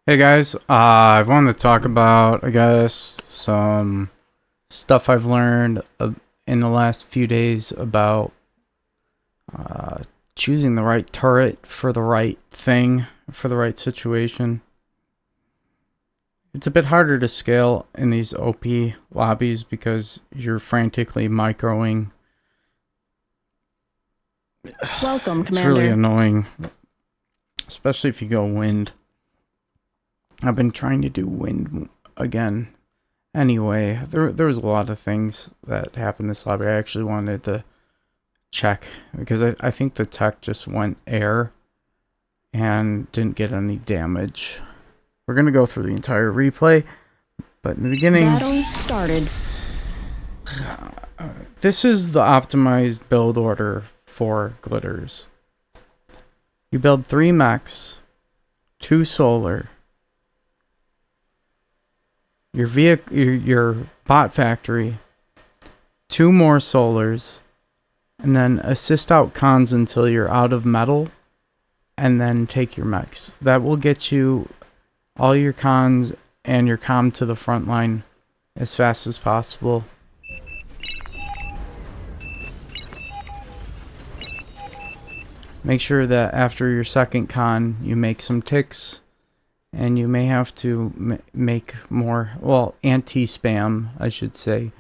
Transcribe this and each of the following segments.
Hey guys, I wanted to talk about, I guess, some stuff I've learned in the last few days about uh, choosing the right turret for the right thing, for the right situation. It's a bit harder to scale in these OP lobbies because you're frantically microing. Welcome, It's really Commander. annoying, especially if you go wind. I've been trying to do wind again. Anyway, there was a lot of things that happened this lobby. I actually wanted to check because I think the tech just went air and didn't get any damage. We're gonna go through the entire replay, but in the beginning, Battle started. this is the optimized build order for glitters. You build 3 mechs, 2 solar, your bot factory, 2 more solars, and then assist out cons until you're out of metal, and then take your mechs. That will get you all your cons and your comm to the front line as fast as possible. Make sure that after your second con, you make some ticks, and you may have to make more, well, anti-spam, I should say.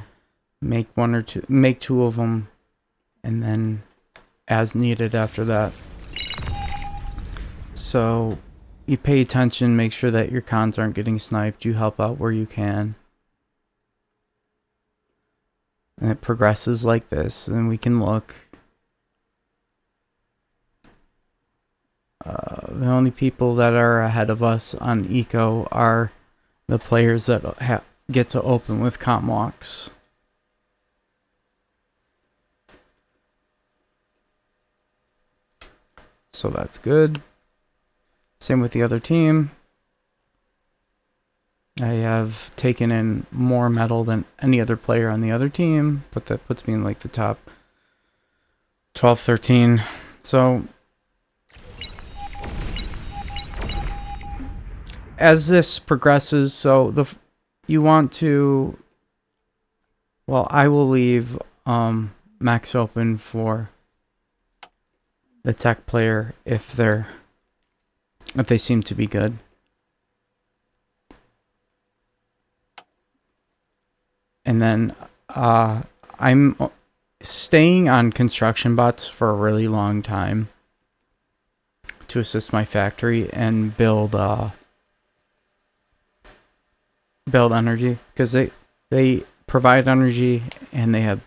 Make 1 or 2, make 2 of them, and then as needed after that. So you pay attention, make sure that your cons aren't getting sniped, you help out where you can. And it progresses like this, and we can look. The only people that are ahead of us on eco are the players that get to open with comp walks. So that's good. Same with the other team. I have taken in more metal than any other player on the other team, but that puts me in like the top 12, 13. So as this progresses, so you want to, well, I will leave max open for the tech player if they seem to be good. And then I'm staying on construction bots for a really long time to assist my factory and build energy, because they provide energy and they have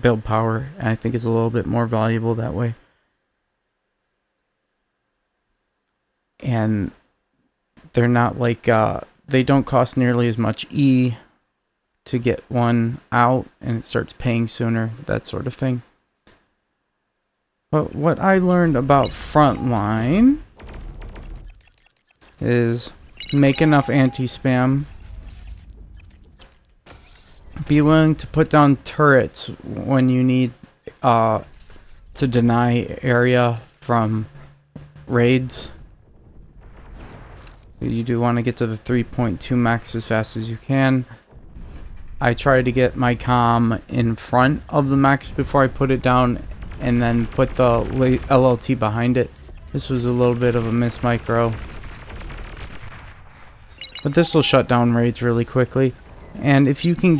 build power, and I think it's a little bit more valuable that way. And they're not like they don't cost nearly as much E to get one out, and it starts paying sooner, that sort of thing. But what I learned about frontline is make enough anti-spam. Be willing to put down turrets when you need to deny area from raids. You do want to get to the 3.2 max as fast as you can. I try to get my comm in front of the max before I put it down, and then put the LLT behind it. This was a little bit of a miss micro, but this will shut down raids really quickly. And if you can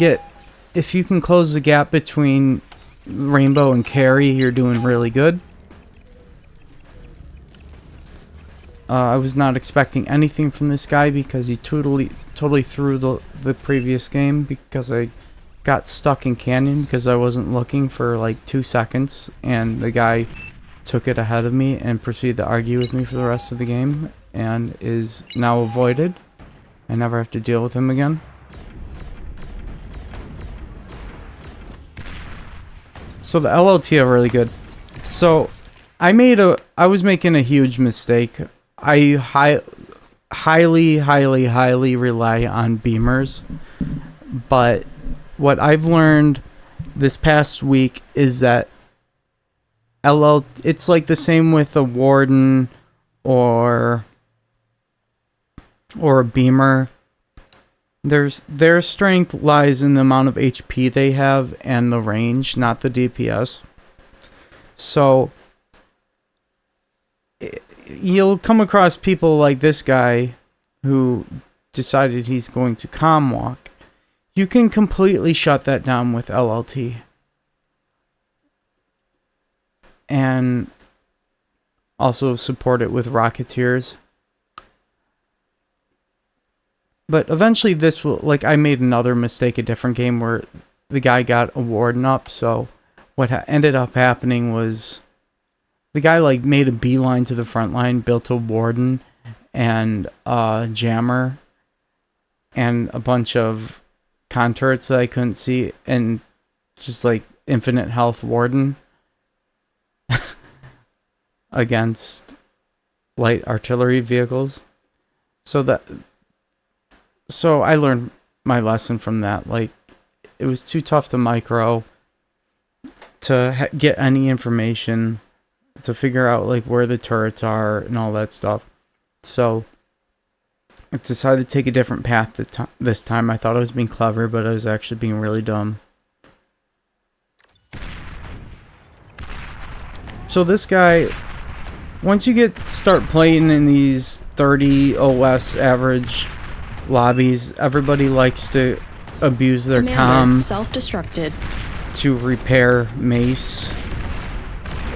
close the gap between Rainbow and Carry, you're doing really good. I was not expecting anything from this guy because he totally threw the previous game, because I got stuck in canyon because I wasn't looking for like 2 seconds, and the guy took it ahead of me and proceeded to argue with me for the rest of the game, and is now avoided. I never have to deal with him again. So the LLT are really good. So I was making a huge mistake. I highly rely on beamers, but what I've learned this past week is that it's like the same with a warden or or a beamer, their strength lies in the amount of HP they have and the range, not the DPS. So you'll come across people like this guy who decided he's going to comm walk. You can completely shut that down with LLT. And also support it with Rocketeers. But eventually this will, like, I made another mistake, a different game where the guy got a warden up, so what ended up happening was the guy, like, made a beeline to the front line, built a warden and a jammer and a bunch of con turrets that I couldn't see, and just, like, infinite health warden against light artillery vehicles. So I learned my lesson from that. Like, it was too tough to micro, to get any information, to figure out, like, where the turrets are and all that stuff. So I decided to take a different path this time. I thought I was being clever, but I was actually being really dumb. So this guy, once you start playing in these 30 OS average lobbies, everybody likes to abuse their comm self-destructed to repair mace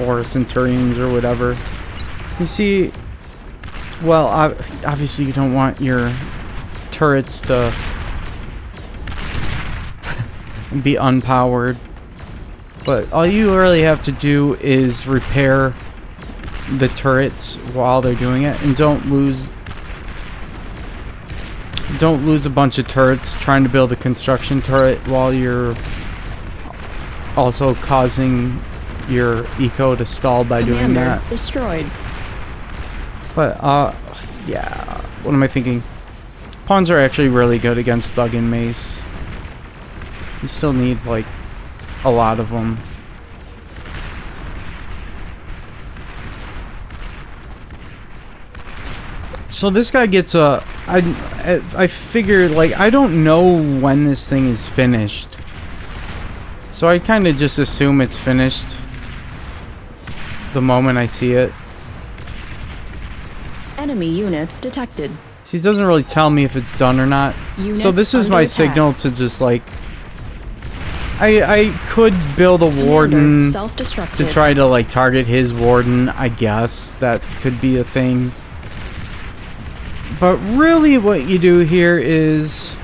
or centurions or whatever. You see, well, obviously you don't want your turrets to be unpowered, but all you really have to do is repair the turrets while they're doing it, and don't lose a bunch of turrets trying to build a construction turret while you're also causing your eco to stall by doing that. Destroyed. But yeah, what am I thinking? Pawns are actually really good against thug and mace. You still need, like, a lot of them. So this guy gets a... I figured, like, I don't know when this thing is finished. So I kind of just assume it's finished the moment I see it. Enemy units detected. See, it doesn't really tell me if it's done or not. Units so this is my signal to just, like... I could build a warden to try to, like, target his warden, I guess. That could be a thing. But really what you do here is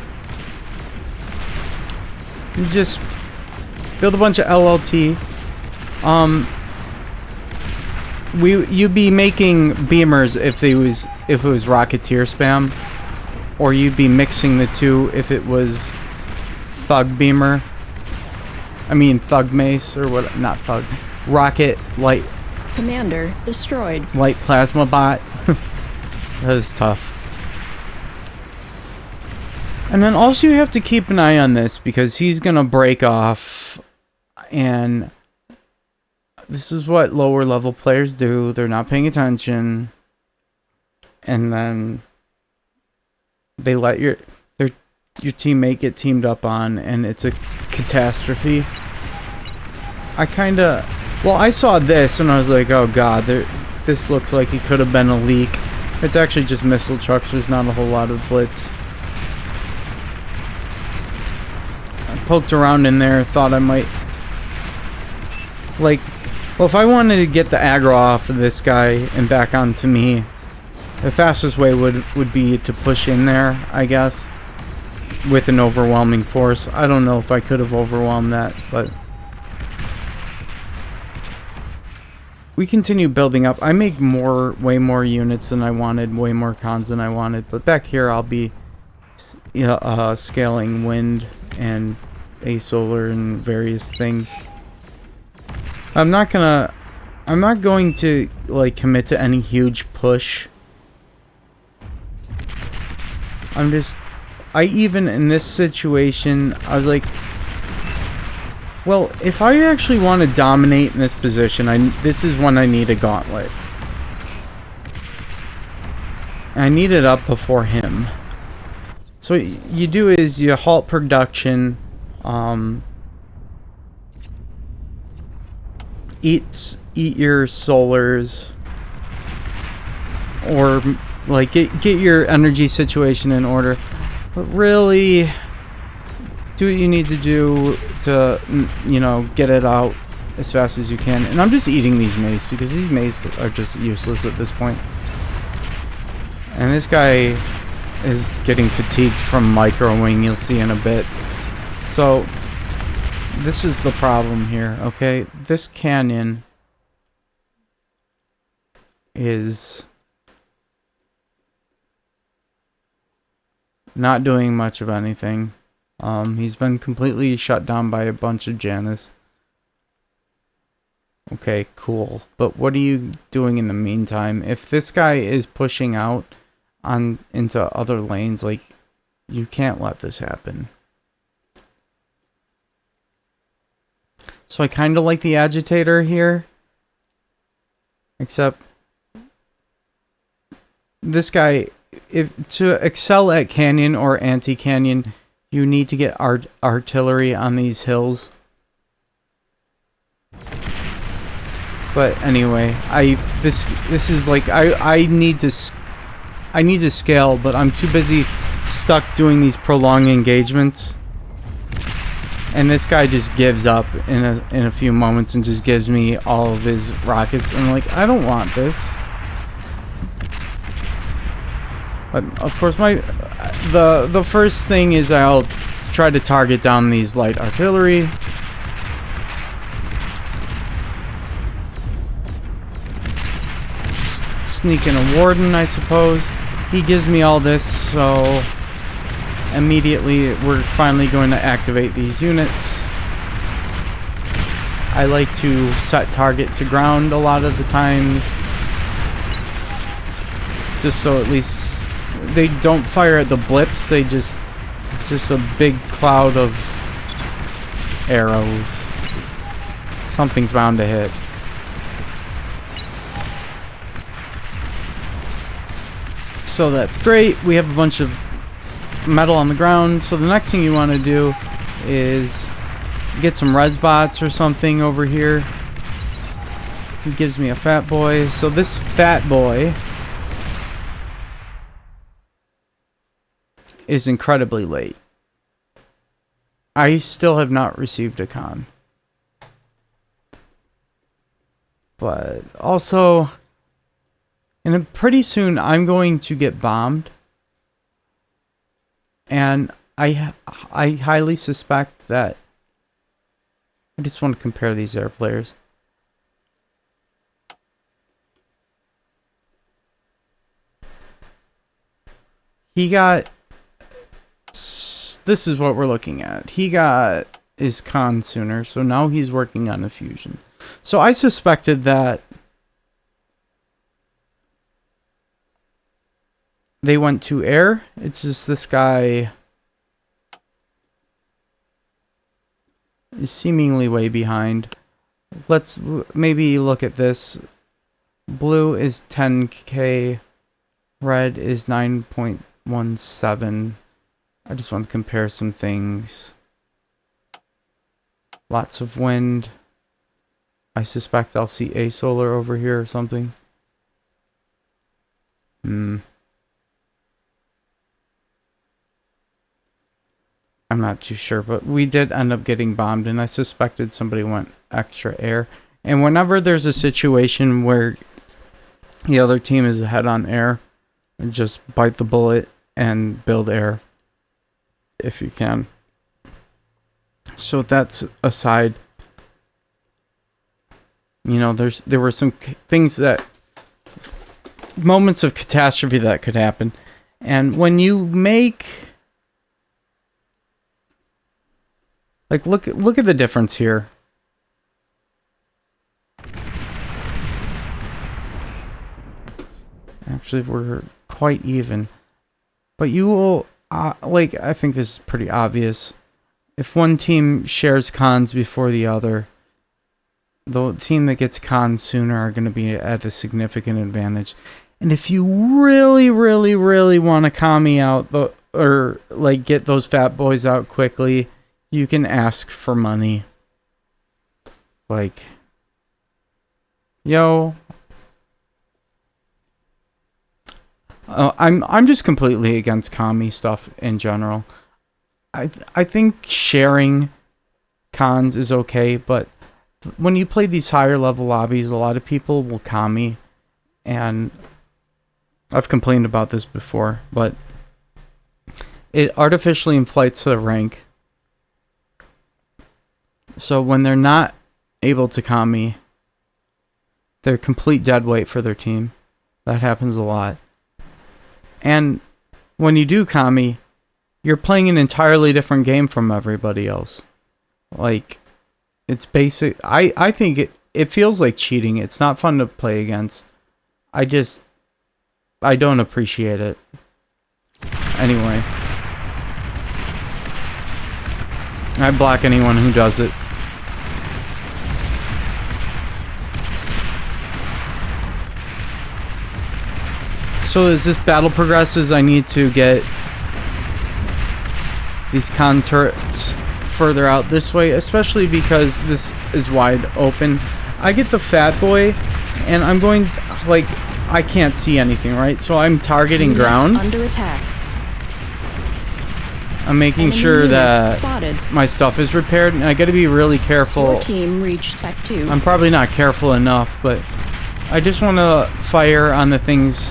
you just build a bunch of LLT. You'd be making beamers if it was Rocketeer spam, or you'd be mixing the two if it was Thug beamer. I mean Thug mace, or what? Not Thug. Rocket light. Commander destroyed. Light plasma bot. That is tough. And then also you have to keep an eye on this, because he's gonna break off, and this is what lower level players do. They're not paying attention, and then they let your teammate get teamed up on, and it's a catastrophe. I saw this and I was like, oh god, this looks like it could have been a leak. It's actually just missile trucks. There's not a whole lot of blitz. I poked around in there, thought I might, like, well, if I wanted to get the aggro off of this guy and back onto me, the fastest way would be to push in there, I guess, with an overwhelming force. I don't know if I could have overwhelmed that, but we continue building up. I make way more units than I wanted, way more cons than I wanted, but back here I'll be scaling wind and a-solar and various things. I'm not going to, like, commit to any huge push. Even in this situation, I was like, well, if I actually want to dominate in this position, this is when I need a gauntlet. I need it up before him. So what you do is you halt production, eat your solars, or like get your energy situation in order. But really, do what you need to do to, you know, get it out as fast as you can. And I'm just eating these mace because these mace are just useless at this point. And this guy is getting fatigued from microing, you'll see in a bit. So this is the problem here, okay? This canyon is not doing much of anything. He's been completely shut down by a bunch of Janus. Okay, cool. But what are you doing in the meantime? If this guy is pushing out into other lanes, like, you can't let this happen. So I kind of like the agitator here, except this guy, if to excel at canyon or anti-canyon, you need to get artillery on these hills. But anyway, this is like I need to scale, but I'm too busy stuck doing these prolonged engagements. And this guy just gives up in a few moments and just gives me all of his rockets. And I'm like, I don't want this. But of course, the first thing is I'll try to target down these light artillery. Sneak in a warden, I suppose. He gives me all this, so immediately we're finally going to activate these units. I like to set target to ground a lot of the times, just so at least they don't fire at the blips. It's just a big cloud of arrows. Something's bound to hit. So that's great. We have a bunch of metal on the ground. So the next thing you want to do is get some res bots or something over here. He gives me a fat boy. So this fat boy is incredibly late. I still have not received a con. But also, and pretty soon I'm going to get bombed. And I highly suspect that... I just want to compare these air players. He got... This is what we're looking at. He got his con sooner, so now he's working on a fusion. So I suspected that they went to air. It's just this guy is seemingly way behind. Let's maybe look at this. Blue is 10k. Red is 9.17. I just want to compare some things. Lots of wind. I suspect I'll see a solar over here or something. I'm not too sure, but we did end up getting bombed, and I suspected somebody went extra air. And whenever there's a situation where the other team is ahead on air, just bite the bullet and build air if you can. So that's aside. You know, there were some things that... moments of catastrophe that could happen. And when you make... like, look at the difference here. Actually, we're quite even. But you will... like, I think this is pretty obvious. If one team shares cons before the other, the team that gets cons sooner are going to be at a significant advantage. And if you really, really, really want to commie out or like get those fat boys out quickly, you can ask for money. Like, yo, I'm just completely against commie stuff in general. I think sharing cons is okay, but when you play these higher level lobbies, a lot of people will commie, and I've complained about this before, but it artificially inflates the rank. So when they're not able to commie, they're complete dead weight for their team. That happens a lot. And when you do commie, you're playing an entirely different game from everybody else. Like, it's basic. I think it feels like cheating. It's not fun to play against. I don't appreciate it. Anyway. I block anyone who does it. So as this battle progresses, I need to get these con turrets further out this way, especially because this is wide open. I get the fat boy, and I'm going, like, I can't see anything, right? So I'm targeting ground. Under attack. I'm making sure that my stuff is repaired, and I gotta be really careful. Your team reached Tech 2. I'm probably not careful enough, but I just want to fire on the things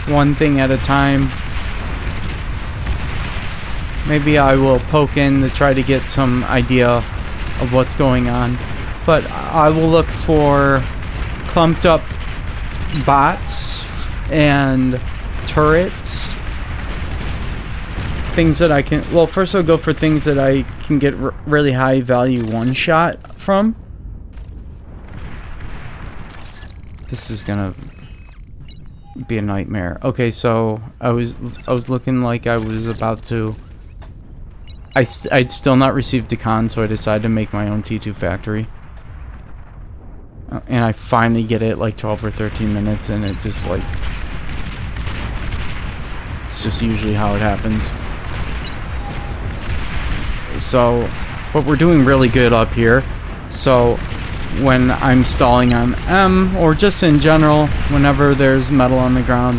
one thing at a time. Maybe I will poke in to try to get some idea of what's going on. But I will look for clumped up bots and turrets. Things that I can... Well, first I'll go for things that I can get really high value one-shot from. This is gonna be a nightmare. Okay, so I was looking like I was about to... I'd still not received Decon, so I decided to make my own T2 factory. And I finally get it like 12 or 13 minutes, and it just like... It's just usually how it happens. So, but we're doing really good up here. So, when I'm stalling on M, or just in general, whenever there's metal on the ground,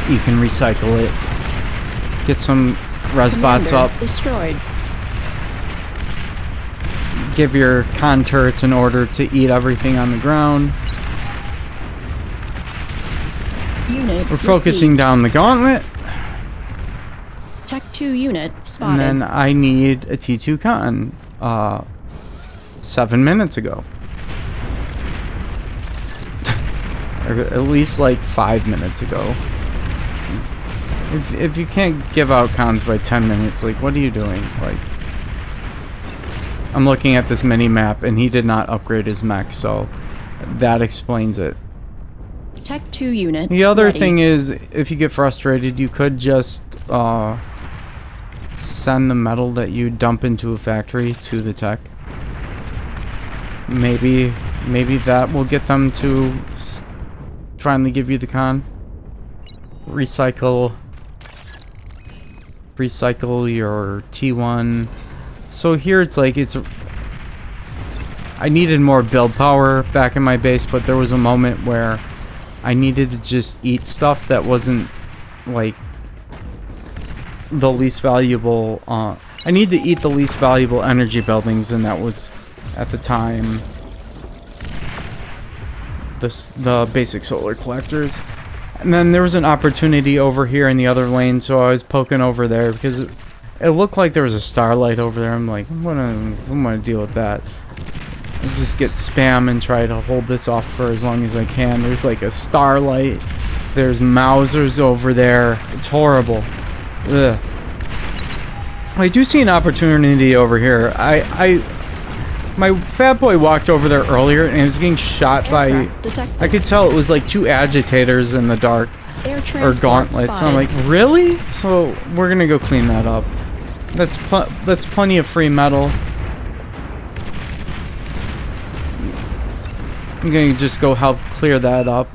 you can recycle it. Get some res bots up. Destroyed. Give your con turrets an order to eat everything on the ground. Unit We're focusing received. down the gauntlet. Tech 2 unit spotted. And then I need a T2 con 7 minutes ago. Or at least like 5 minutes ago. If you can't give out cons by 10 minutes, like, what are you doing? Like, I'm looking at this mini map, and he did not upgrade his mech, so that explains it. Tech 2 unit The other ready. thing is, if you get frustrated, you could just send the metal that you dump into a factory to the tech. Maybe that will get them to finally give you the con. Recycle your T1. So here it's like I needed more build power back in my base, but there was a moment where I needed to just eat stuff that wasn't like the least valuable. I need to eat the least valuable energy buildings, and that was at the time the basic solar collectors. And then there was an opportunity over here in the other lane, so I was poking over there because it looked like there was a starlight over there. I'm like, I'm gonna deal with that. I just get spam and try to hold this off for as long as I can. There's like a starlight. There's Mausers over there. It's horrible. Ugh. I do see an opportunity over here. My fat boy walked over there earlier and he was getting shot by... detected. I could tell it was like 2 agitators in the dark. Air Or transport gauntlets. And I'm like, spotted. really? So we're gonna go clean that up. That's plenty of free metal. I'm gonna just go help clear that up.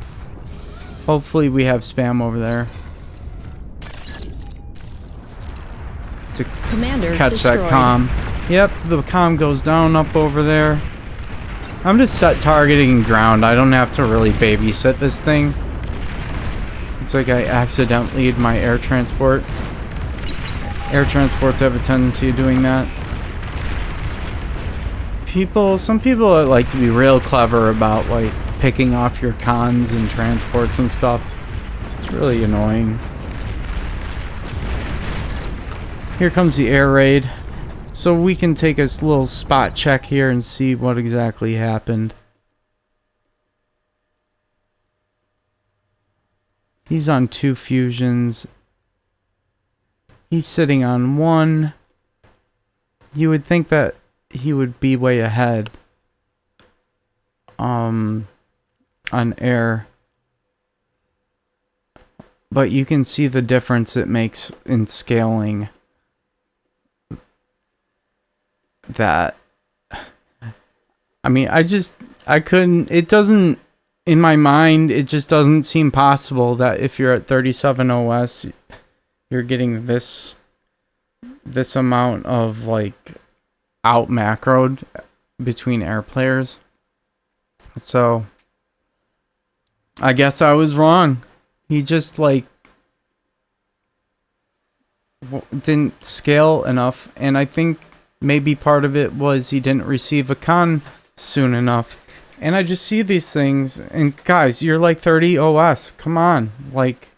Hopefully we have spam over there to Commander catch destroyed. that comm. Yep, the comm goes down up over there. I'm just set targeting ground. I don't have to really babysit this thing. It's like I accidentally did my air transport. Air transports have a tendency of doing that. Some people like to be real clever about like picking off your cons and transports and stuff. It's really annoying. Here comes the air raid. So we can take a little spot check here and see what exactly happened. He's on 2 fusions. He's sitting on 1. You would think that he would be way ahead on air. But you can see the difference it makes in scaling. That, I mean, I couldn't, it doesn't, in my mind, it just doesn't seem possible that if you're at 37 OS, you're getting this amount of, like, out macroed between air players. So, I guess I was wrong. He just, like, didn't scale enough, and I think maybe part of it was he didn't receive a con soon enough. And I just see these things, and guys, you're like 30 OS. Come on. Like,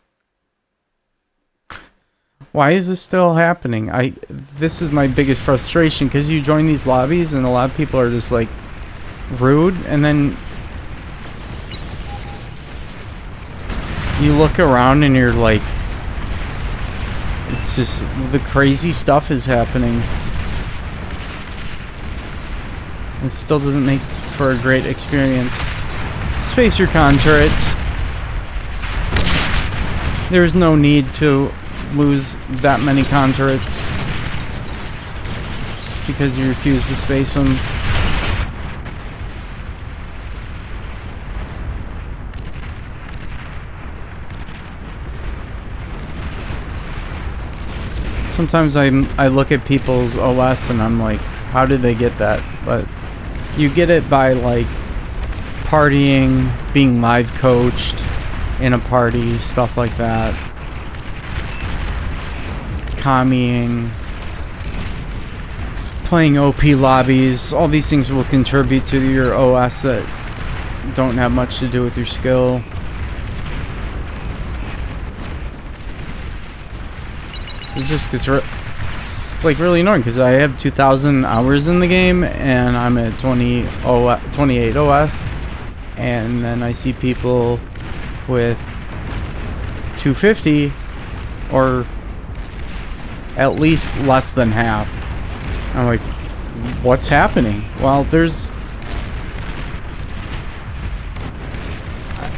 why is this still happening? This is my biggest frustration, because you join these lobbies, and a lot of people are just, like, rude, and then you look around, and you're like, it's just, the crazy stuff is happening. It still doesn't make for a great experience. Space your con turrets. There's no need to lose that many con turrets. It's because you refuse to space them. Sometimes I look at people's OS and I'm like, how did they get that? But you get it by, like, partying, being live coached in a party, stuff like that. Commieing, playing OP lobbies. All these things will contribute to your OS that don't have much to do with your skill. It just gets it's like really annoying because I have 2,000 hours in the game and I'm at 28 OS, and then I see people with 250 or at least less than half. I'm like, what's happening? Well,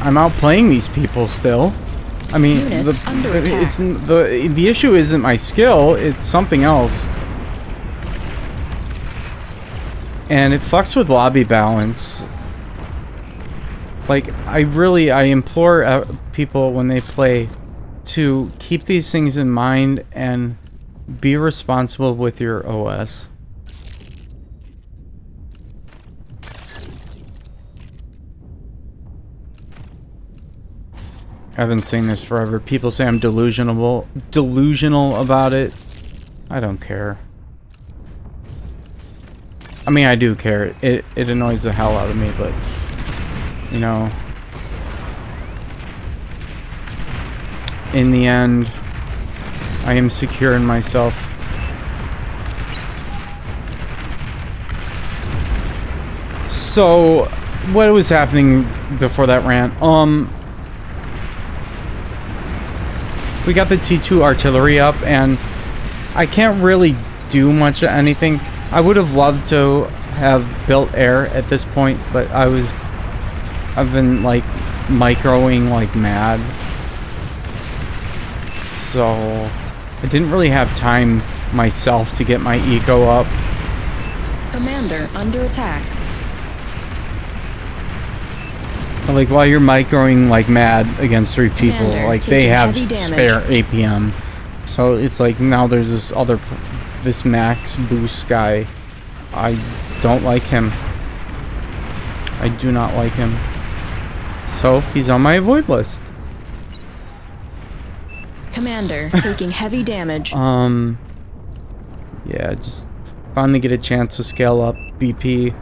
I'm outplaying these people still. I mean, the issue isn't my skill, it's something else. And it fucks with lobby balance. Like, I implore people when they play to keep these things in mind and be responsible with your OS. I've been saying this forever. People say I'm delusional about it. I don't care. I mean, I do care. It annoys the hell out of me, but you know, in the end, I am secure in myself. So, what was happening before that rant? We got the T2 artillery up, and I can't really do much of anything. I would have loved to have built air at this point, but I've been like microing like mad. So I didn't really have time myself to get my eco up. Commander under attack. Like, while you're microing like mad against 3 people, Commander, like, they taking have heavy spare APM. So it's like, now there's this max boost guy. I don't like him. I do not like him. So, he's on my avoid list. Commander taking heavy damage. Yeah, just finally get a chance to scale up BP.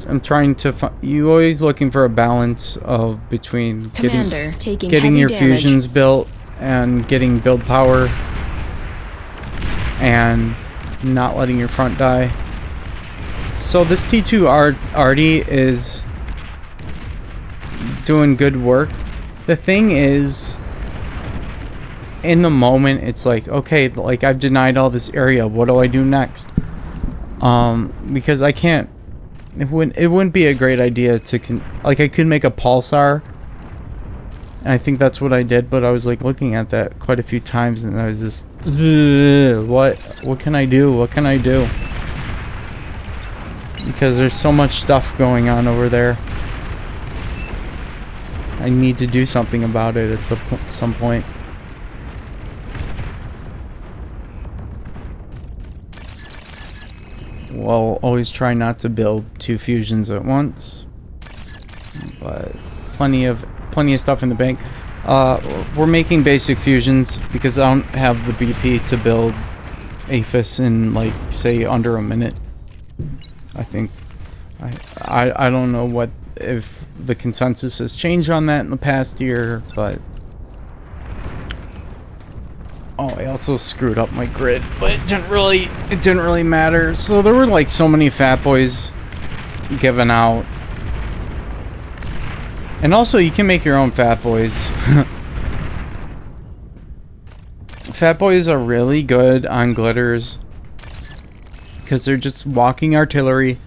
I'm trying to you always looking for a balance of between Commander taking getting heavy your damage. fusions built and getting build power and not letting your front die. So this T2 Artie is doing good work. The thing is, in the moment, it's like, okay, like, I've denied all this area. What do I do next? Because I can't. It wouldn't be a great idea to like, I could make a pulsar. And I think that's what I did, but I was like looking at that quite a few times, and I was just, what can I do? What can I do? Because there's so much stuff going on over there. I need to do something about it at some point. Well, always try not to build 2 fusions at once, but plenty of stuff in the bank. We're making basic fusions because I don't have the BP to build APHIS in, like, say, under a minute. I think I don't know what if the consensus has changed on that in the past year, but oh, I also screwed up my grid, but it didn't really matter. So there were like so many fat boys given out. And also you can make your own fat boys. Fat boys are really good on glitters because they're just walking artillery,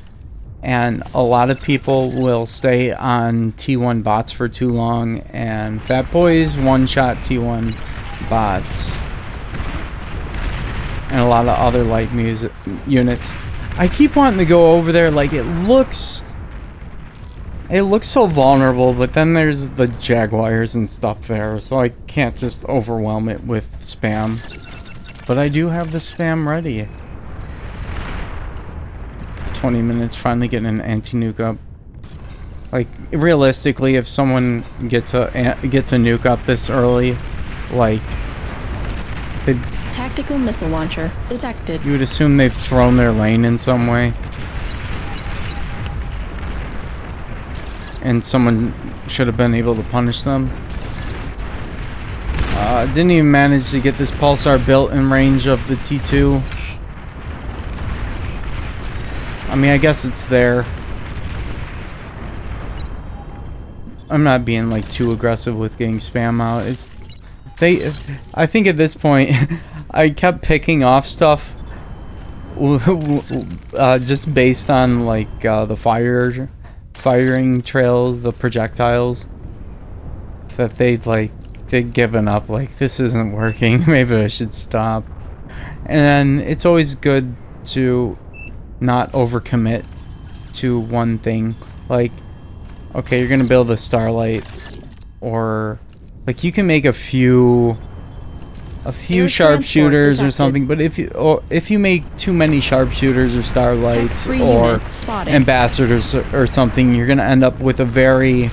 and a lot of people will stay on T1 bots for too long, and fat boys one-shot T1 bots. And a lot of other light music units. I keep wanting to go over there. Like, it looks so vulnerable, but then there's the Jaguars and stuff there, so I can't just overwhelm it with spam. But I do have the spam ready. 20 minutes, finally getting an anti-nuke up. Like, realistically, if someone gets a nuke up this early, like, they. Tactical missile launcher detected. You would assume they've thrown their lane in some way. And someone should have been able to punish them. Didn't even manage to get this pulsar built in range of the T2. I mean, I guess it's there. I'm not being like too aggressive with getting spam out. I think at this point I kept picking off stuff just based on like the firing trails, the projectiles that they'd given up, like, this isn't working, maybe I should stop. And it's always good to not overcommit to one thing. Like, okay, you're gonna build a starlight, or like, you can make a few sharpshooters or something, but if you make too many sharpshooters or starlights or ambassadors or something, you're gonna end up with a very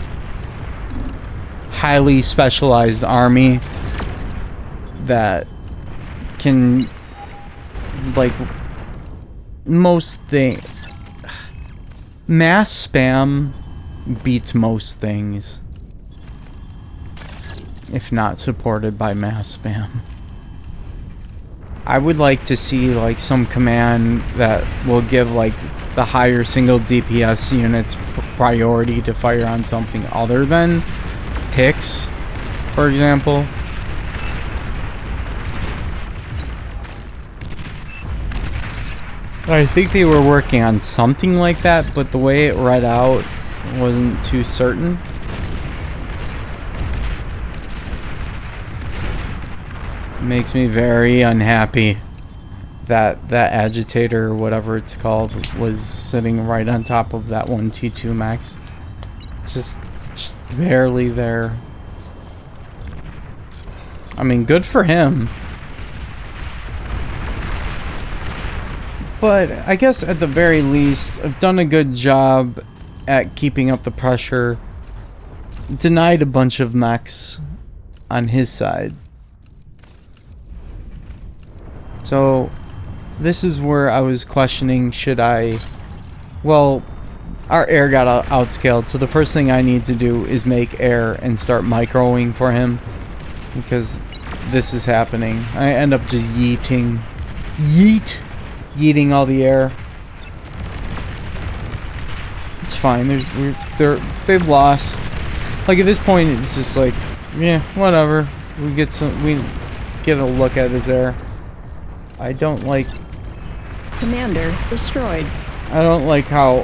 highly specialized army that can, like, mass spam beats most things, if not supported by mass spam. I would like to see like some command that will give like the higher single DPS units priority to fire on something other than picks, for example. I think they were working on something like that, but the way it read out wasn't too certain. Makes me very unhappy that that agitator, or whatever it's called, was sitting right on top of that one T2 max. Just Just barely there. I mean, good for him. But I guess at the very least, I've done a good job at keeping up the pressure. Denied a bunch of mechs on his side. So, this is where I was questioning, should I... Well, our air got outscaled, so the first thing I need to do is make air and start microing for him. Because this is happening. I end up just yeeting all the air. It's fine. They've lost. Like at this point, it's just like, yeah, whatever. We get a look at his air. I don't like. Commander destroyed. I don't like how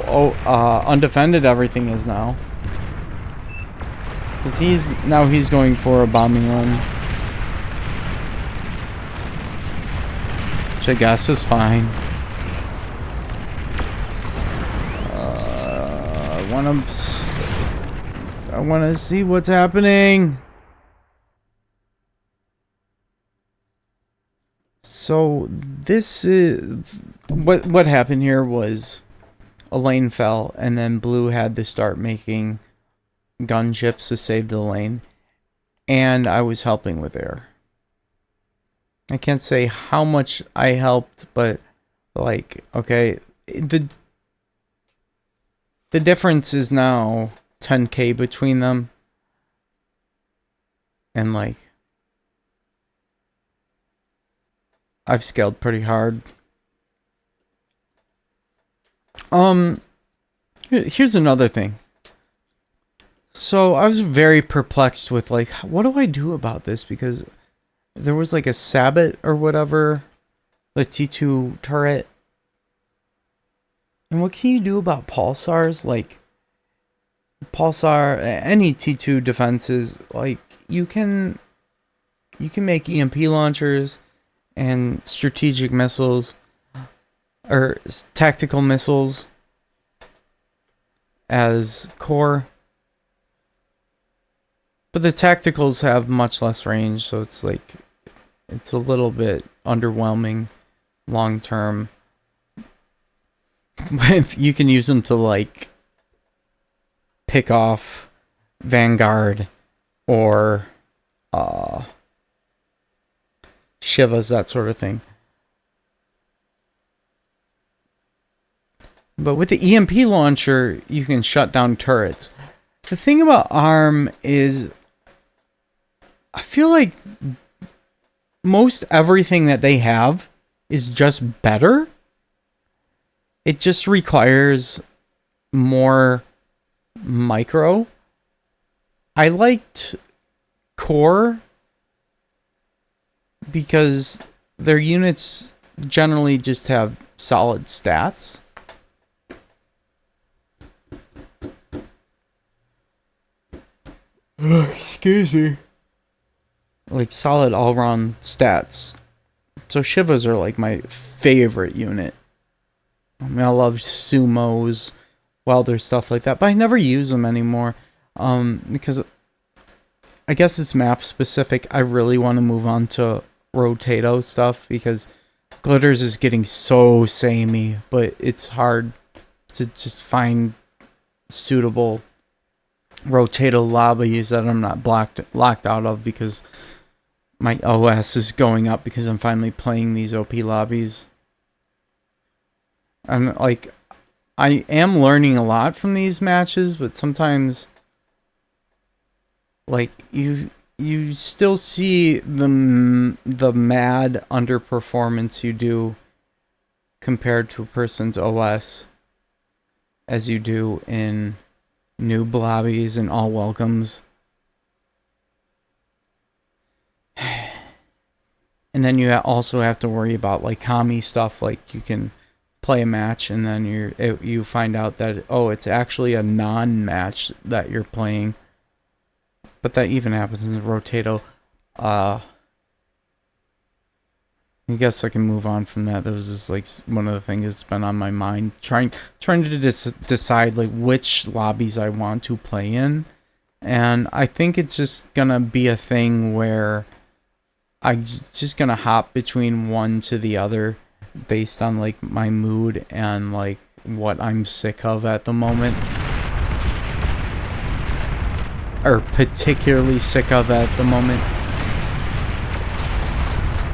undefended everything is now. Cause he's going for a bombing run, which I guess is fine. I wanna see what's happening. So this is what happened here was a lane fell, and then blue had to start making gunships to save the lane, and I was helping with air. I can't say how much I helped, but like, okay, the difference is now 10k between them, and like I've scaled pretty hard. Here's another thing. So I was very perplexed with like, what do I do about this? Because there was like a Sabbat or whatever, the T2 turret. And what can you do about pulsars? Like, pulsar, any T2 defenses, like, you can make EMP launchers and strategic missiles, or tactical missiles as core. But the tacticals have much less range, so it's like, it's a little bit underwhelming long term. But you can use them to like pick off Vanguard or Shivas, that sort of thing. But with the EMP launcher, you can shut down turrets. The thing about ARM is, I feel like most everything that they have is just better. It just requires more micro. I liked Core because their units generally just have solid stats. Excuse me. Like solid all-round stats. So Shivas are like my favorite unit. I mean, I love sumos, welder, stuff like that, but I never use them anymore. Because I guess it's map specific. I really want to move on to Rotato stuff because Glitters is getting so samey, but it's hard to just find suitable Rotato lobbies that I'm not locked out of because my OS is going up because I'm finally playing these OP lobbies. And like, I am learning a lot from these matches, but sometimes like you still see the mad underperformance you do compared to a person's OS as you do in noob lobbies and all welcomes. And then you also have to worry about like commie stuff, like you can play a match and then you find out that, oh, it's actually a non-match that you're playing. But that even happens in Rotato. I guess I can move on from that. That was just like one of the things that's been on my mind, trying to decide like which lobbies I want to play in, And I think it's just gonna be a thing where I'm just gonna hop between one to the other based on like my mood and like what I'm sick of at the moment. Or particularly sick of at the moment.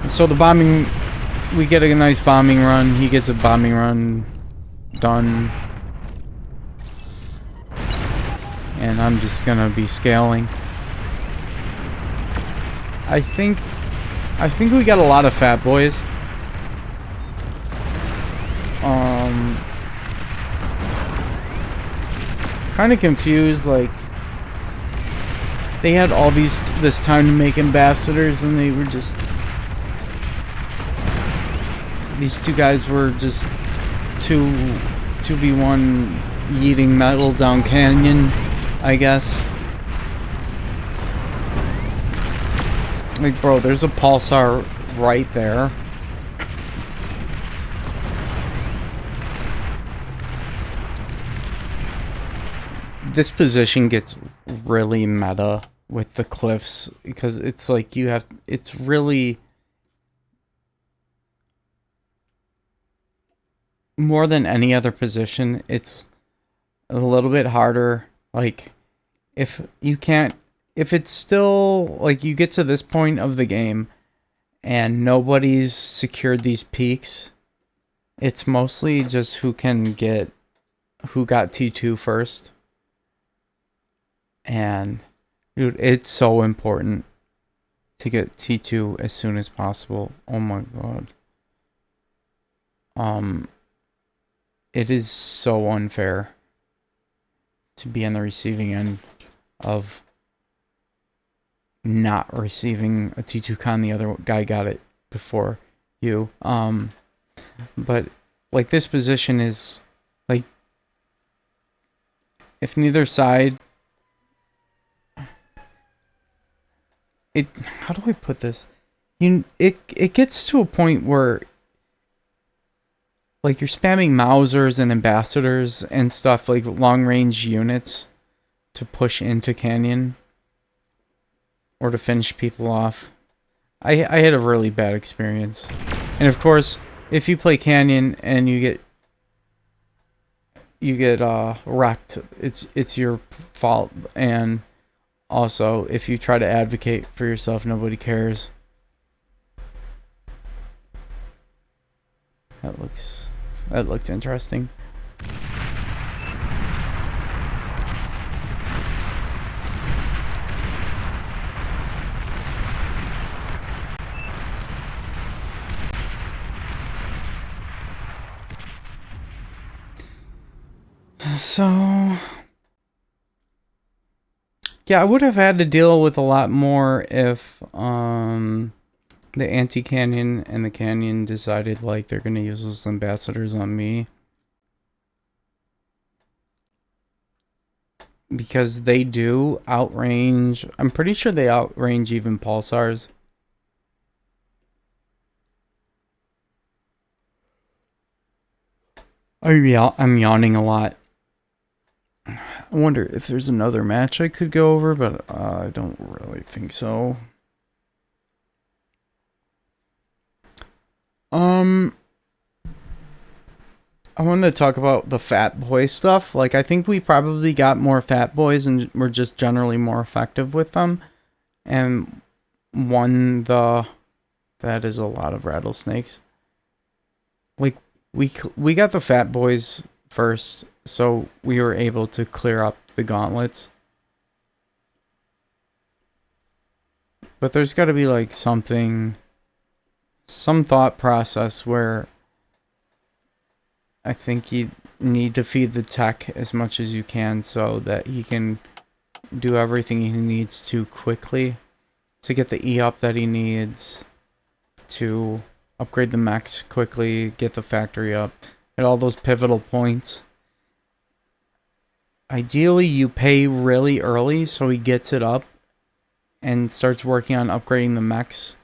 So the bombing, we get a nice bombing run. He gets a bombing run done. And I'm just gonna be scaling. I think we got a lot of fat boys. Kind of confused, like they had all this time to make ambassadors, and they were just, these two guys were just 2v1 yeeting metal down canyon, I guess. Like, bro, there's a pulsar right there. This position gets really meta with the cliffs because it's like it's really more than any other position. It's a little bit harder. Like, if it's still like you get to this point of the game and nobody's secured these peaks, it's mostly just who got T2 first. And dude, it's so important to get T2 as soon as possible. Oh my god. It is so unfair to be on the receiving end of not receiving a T2 con. The other guy got it before you. But like this position is like, if neither side, how do I put this? It gets to a point where like you're spamming Mausers and ambassadors and stuff, like long range units to push into canyon or to finish people off. I had a really bad experience. And of course, if you play canyon and you get wrecked, it's your fault. And also, if you try to advocate for yourself, nobody cares. That looks interesting. So yeah, I would have had to deal with a lot more if the anti-canyon and the canyon decided like they're gonna use those ambassadors on me. Because they do outrange, I'm pretty sure they outrange even pulsars. I'm yawning a lot. I wonder if there's another match I could go over, but I don't really think so. I wanted to talk about the fat boy stuff. Like, I think we probably got more fat boys and we're just generally more effective with them. And that is a lot of rattlesnakes. Like, we got the fat boys first, so we were able to clear up the gauntlets. But there's got to be like some thought process where I think you need to feed the tech as much as you can so that he can do everything he needs to quickly to get the E up that he needs, to upgrade the mechs quickly, get the factory up, at all those pivotal points. Ideally, you pay really early so he gets it up and starts working on upgrading the mechs,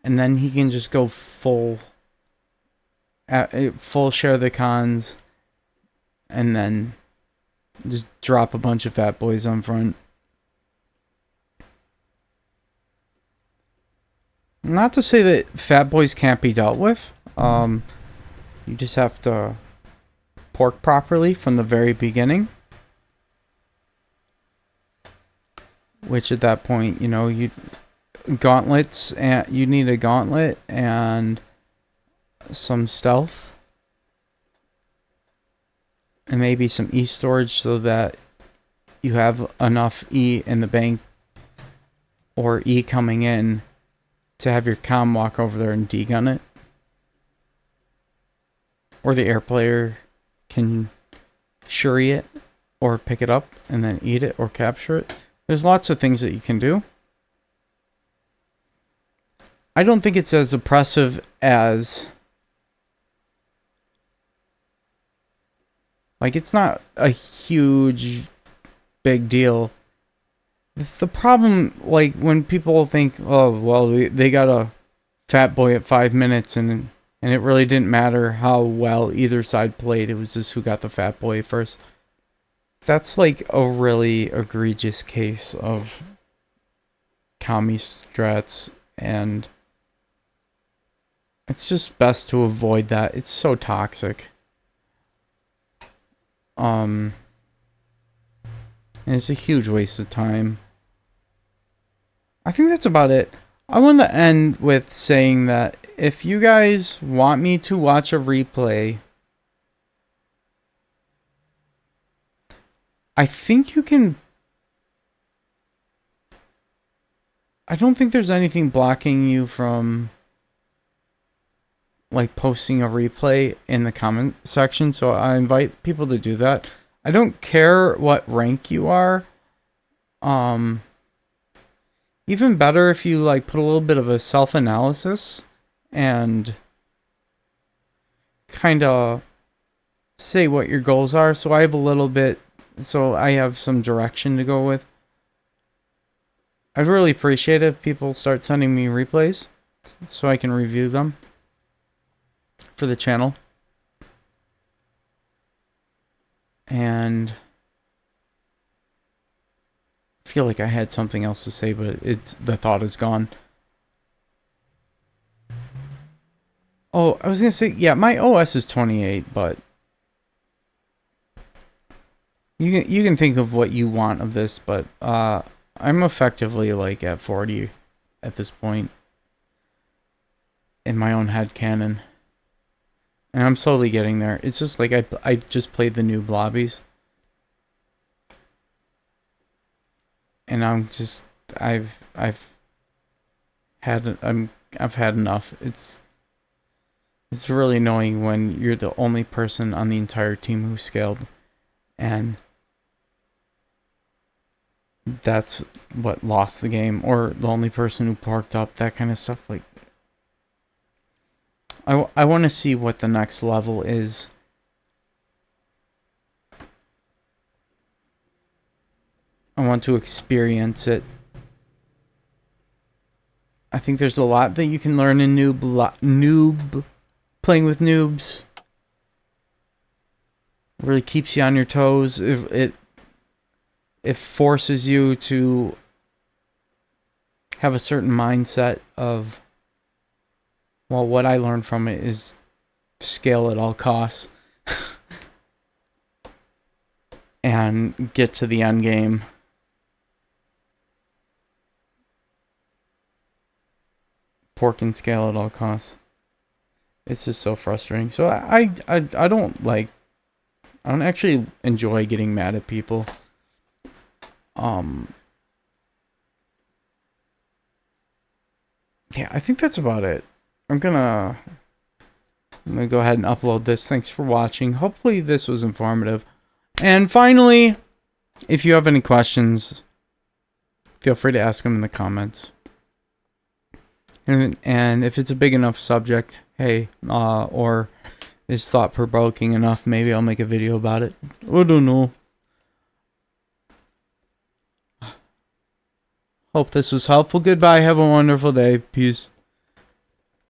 and then he can just go full share the cons and then just drop a bunch of fat boys on front. Not to say that fat boys can't be dealt with. You just have to pork properly from the very beginning. Which at that point, you know, gauntlets, and you need a gauntlet and some stealth. And maybe some E storage so that you have enough E in the bank or E coming in to have your comm walk over there and degun it. Or the air player can shuri it or pick it up and then eat it or capture it. There's lots of things that you can do. I don't think it's as oppressive as... Like, it's not a huge, big deal. The problem, like, when people think, oh, well, they got a fat boy at 5 minutes, and it really didn't matter how well either side played. It was just who got the fat boy first. That's, like, a really egregious case of commie strats, and it's just best to avoid that. It's so toxic. And it's a huge waste of time. I think that's about it. I want to end with saying that if you guys want me to watch a replay, I think you can... I don't think there's anything blocking you from, like, posting a replay in the comment section, so I invite people to do that. I don't care what rank you are. Even better if you, like, put a little bit of a self-analysis and kind of say what your goals are. So I have a little bit, so I have some direction to go with. I'd really appreciate it if people start sending me replays so I can review them for the channel. And I feel like I had something else to say, but the thought is gone. Oh, I was gonna say, yeah, my OS is 28, but you can think of what you want of this, but I'm effectively like at 40 at this point in my own headcanon. And I'm slowly getting there. It's just like I just played the new lobbies. And I'm just I've had enough. It's really annoying when you're the only person on the entire team who scaled, and that's what lost the game, or the only person who parked up, that kind of stuff. Like, I want to see what the next level is. I want to experience it. I think there's a lot that you can learn in playing with noobs. It really keeps you on your toes. It forces you to have a certain mindset of, well, what I learned from it is scale at all costs and get to the end game. Pork and scale at all costs. It's just so frustrating. So I don't actually enjoy getting mad at people. Yeah, I think that's about it. I'm gonna go ahead and upload this. Thanks for watching. Hopefully this was informative. And finally, if you have any questions, feel free to ask them in the comments. And if it's a big enough subject, hey, or is thought-provoking enough, maybe I'll make a video about it. I don't know. Hope this was helpful. Goodbye. Have a wonderful day. Peace.